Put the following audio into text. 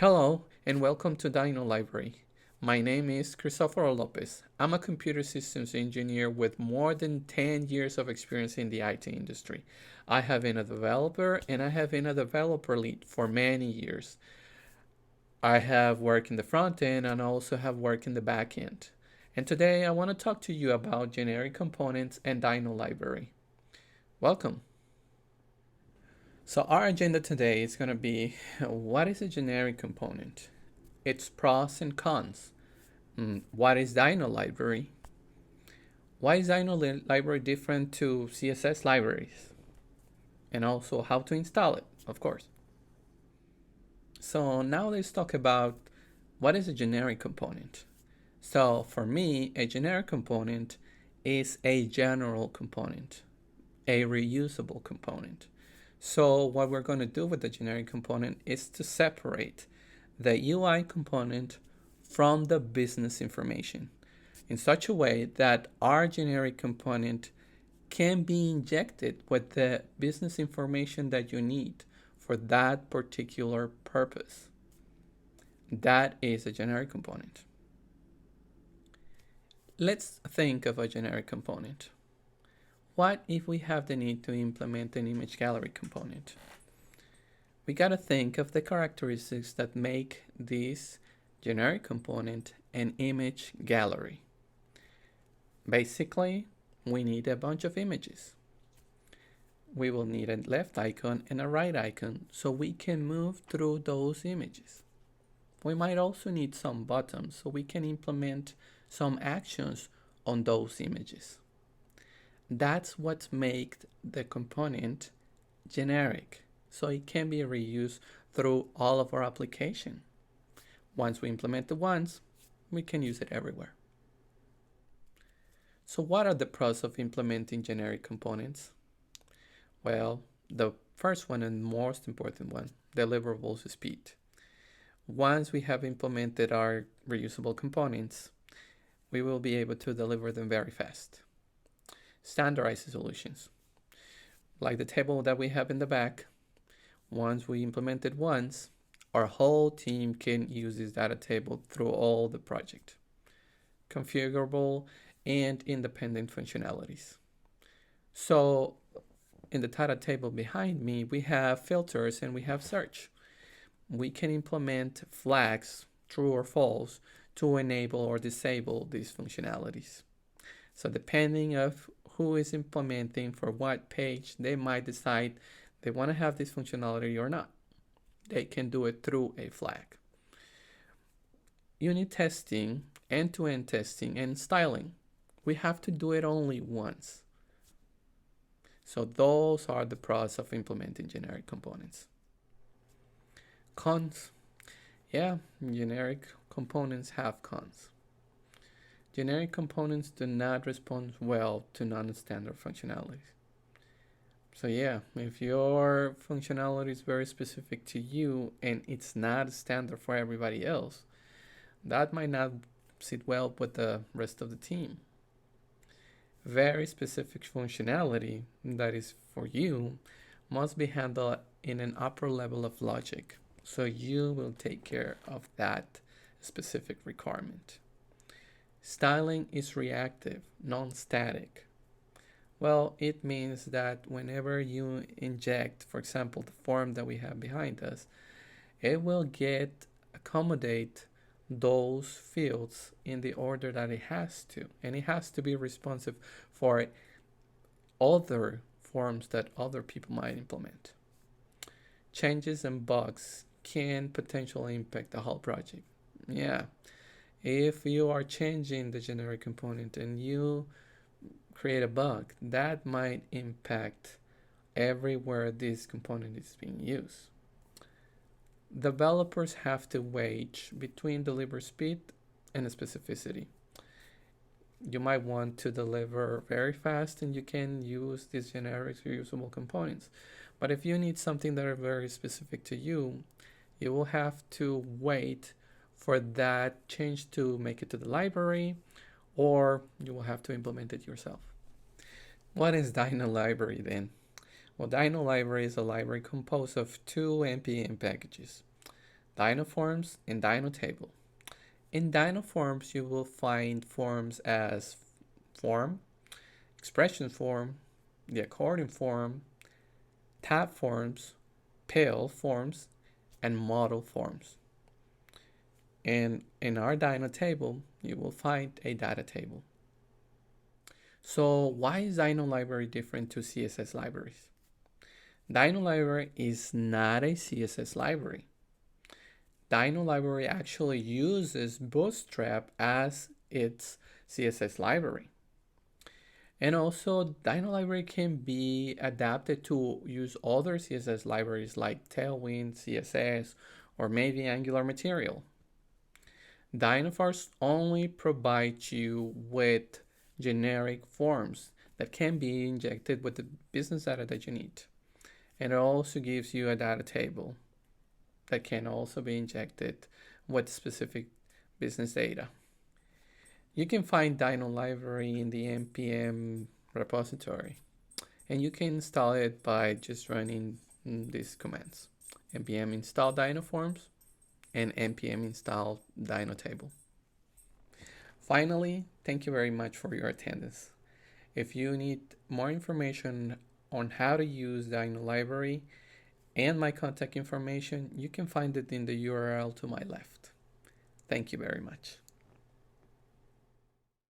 Hello and welcome to DynoLibrary. My name is Cristoforo Lopez. I'm a computer systems engineer with more than 10 years of experience in the IT industry. I have been a developer and I have been a developer lead for many years. I have worked in the front end and I also have worked in the back end. And today I want to talk to you about generic components and DynoLibrary. Welcome. So our agenda today is going to be what is a generic component? Its pros and cons. What is DynoLibrary? Why is DynoLibrary different to CSS libraries? And also how to install it, of course. So now let's talk about what is a generic component. So for me, a generic component is a general component, a reusable component. So what we're going to do with the generic component is to separate the UI component from the business information in such a way that our generic component can be injected with the business information that you need for that particular purpose. That is a generic component. Let's think of a generic component. What if we have the need to implement an image gallery component? We gotta think of the characteristics that make this generic component an image gallery. Basically, we need a bunch of images. We will need a left icon and a right icon so we can move through those images. We might also need some buttons so we can implement some actions on those images. That's what makes the component generic, so it can be reused through all of our application. Once we implement it once, we can use it everywhere. So what are the pros of implementing generic components? Well, the first one and most important one, deliverables speed. Once we have implemented our reusable components, we will be able to deliver them very fast. Standardized solutions, like the table that we have in the back. Once we implement it once, our whole team can use this data table through all the project. Configurable and independent functionalities. So in the data table behind me, we have filters and we have search. We can implement flags, true or false, to enable or disable these functionalities. So depending of who is implementing for what page, they might decide they want to have this functionality or not. They can do it through a flag. Unit testing, end-to-end testing, and styling. We have to do it only once. So those are the pros of implementing generic components. Cons. Yeah, generic components have cons. Generic components do not respond well to non-standard functionalities. So yeah, if your functionality is very specific to you and it's not standard for everybody else, that might not sit well with the rest of the team. Very specific functionality that is for you must be handled in an upper level of logic, so you will take care of that specific requirement. Styling is reactive, non-static. Well, it means that whenever you inject, for example, the form that we have behind us, it will accommodate those fields in the order that it has to, and it has to be responsive for other forms that other people might implement. Changes and bugs can potentially impact the whole project. Yeah, if you are changing the generic component and you create a bug, that might impact everywhere this component is being used. Developers have to wedge between delivery speed and specificity. You might want to deliver very fast and you can use these generic reusable components. But if you need something that are very specific to you, you will have to wait for that change to make it to the library, or you will have to implement it yourself. What is DynoLibrary then? Well, DynoLibrary is a library composed of two npm packages. DynoForms, and DynoTable. In DynoForms, you will find forms as form, expression form, the accordion form, tab forms, pale forms, and model forms. And in our DynoTable, you will find a data table. So why is DynoLibrary different to CSS libraries? DynoLibrary is not a CSS library. DynoLibrary actually uses Bootstrap as its CSS library. And also, DynoLibrary can be adapted to use other CSS libraries like Tailwind, CSS, or maybe Angular Material. DynoForms only provides you with generic forms that can be injected with the business data that you need. And it also gives you a data table that can also be injected with specific business data. You can find DynoLibrary in the npm repository, and you can install it by just running these commands: npm install DynoForms and npm install DynoTable. Finally, thank you very much for your attendance. If you need more information on how to use DynoLibrary and my contact information, you can find it in the URL to my left. Thank you very much.